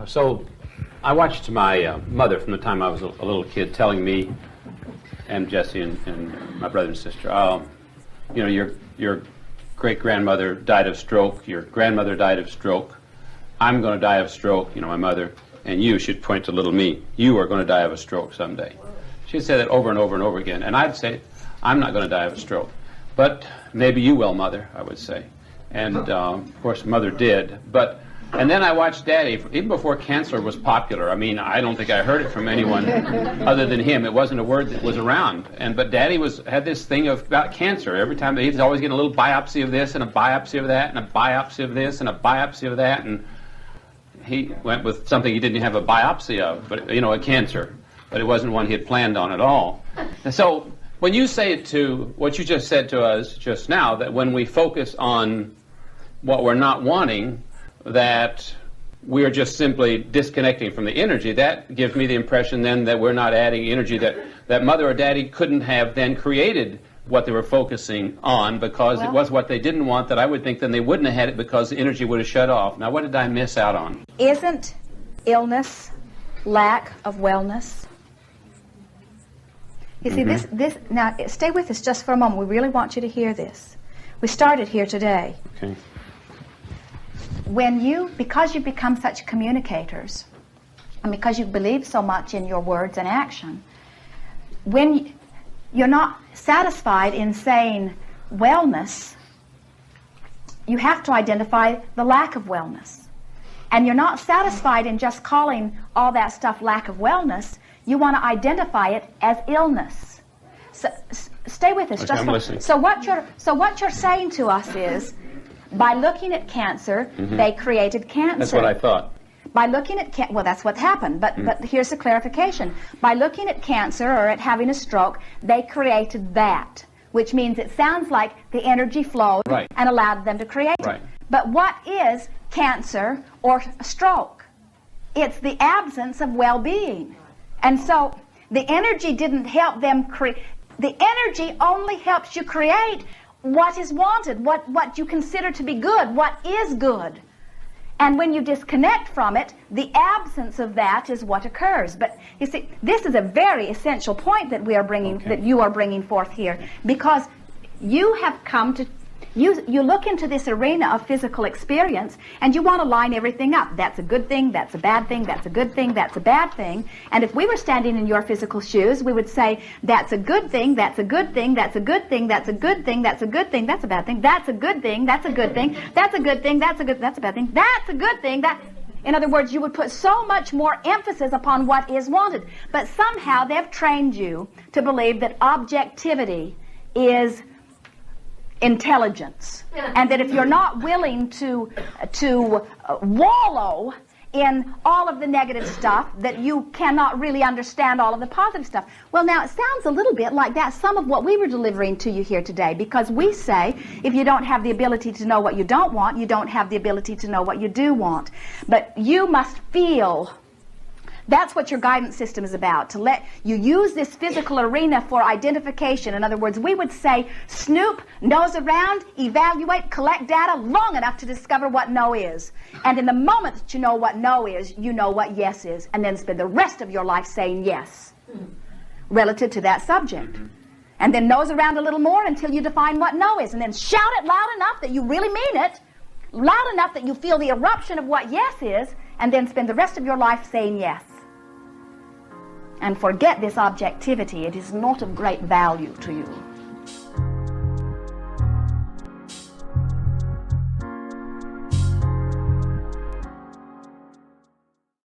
So I watched my mother from the time I was a little kid telling me and Jesse and my brother and sister, you know, your great-grandmother died of stroke, your grandmother died of stroke, I'm going to die of stroke, you know, my mother, and you should point to little me. You are going to die of a stroke someday. She'd say that over and over and over again, and I'd say, I'm not going to die of a stroke. But maybe you will, Mother, I would say. And, of course, Mother did. And then I watched Daddy, even before cancer was popular. I mean, I don't think I heard it from anyone other than him. It wasn't a word that was around. But Daddy had this thing about cancer. Every time he was always getting a little biopsy of this and a biopsy of that and a biopsy of this and a biopsy of that. And he went with something he didn't have a biopsy of, but, you know, a cancer. But it wasn't one he had planned on at all. And so when you say it to what you just said to us just now, that when we focus on what we're not wanting, that we're just simply disconnecting from the energy, that gives me the impression then that we're not adding energy, that Mother or Daddy couldn't have then created what they were focusing on because it was what they didn't want, that I would think then they wouldn't have had it because the energy would have shut off. Now, what did I miss out on? Isn't illness lack of wellness? You see, this now, stay with us just for a moment. We really want you to hear this. We started here today. Okay. Because you become such communicators, and because you believe so much in your words and action, when you're not satisfied in saying wellness, you have to identify the lack of wellness. And you're not satisfied in just calling all that stuff lack of wellness. You want to identify it as illness. So, stay with us. Okay, I'm listening. So what you're saying to us is, by looking at cancer, they created cancer. That's what I thought. By looking at well, that's what happened. But here's the clarification. By looking at cancer or at having a stroke, they created that, which means it sounds like the energy flowed and allowed them to create it. But what is cancer or a stroke? It's the absence of well-being. And so the energy didn't help them create. The energy only helps you create what is wanted, what you consider to be good, what is good. And when you disconnect from it, the absence of that is what occurs. But you see, this is a very essential point that we are bringing, that you are bringing forth here, because you have come to, you look into this arena of physical experience and you want to line everything up. That's a good thing, that's a bad thing, that's a good thing, that's a bad thing. And if we were standing in your physical shoes, we would say, that's a good thing, that's a good thing, that's a good thing, that's a good thing, that's a good thing, that's a bad thing, that's a good thing, that's a good thing, that's a good thing, that's a bad thing, that's a good thing, that... In other words, you would put so much more emphasis upon what is wanted. But somehow they've trained you to believe that objectivity is intelligence, and that if you're not willing to wallow in all of the negative stuff, that you cannot really understand all of the positive stuff. Well, now it sounds a little bit like that's some of what we were delivering to you here today, because we say if you don't have the ability to know what you don't want, you don't have the ability to know what you do want. But you must feel. That's what your guidance system is about, to let you use this physical arena for identification. In other words, we would say, snoop, nose around, evaluate, collect data long enough to discover what no is. And in the moment that you know what no is, you know what yes is. And then spend the rest of your life saying yes relative to that subject. And then nose around a little more until you define what no is. And then shout it loud enough that you really mean it, loud enough that you feel the eruption of what yes is, and then spend the rest of your life saying yes. And forget this objectivity. It is not of great value to you.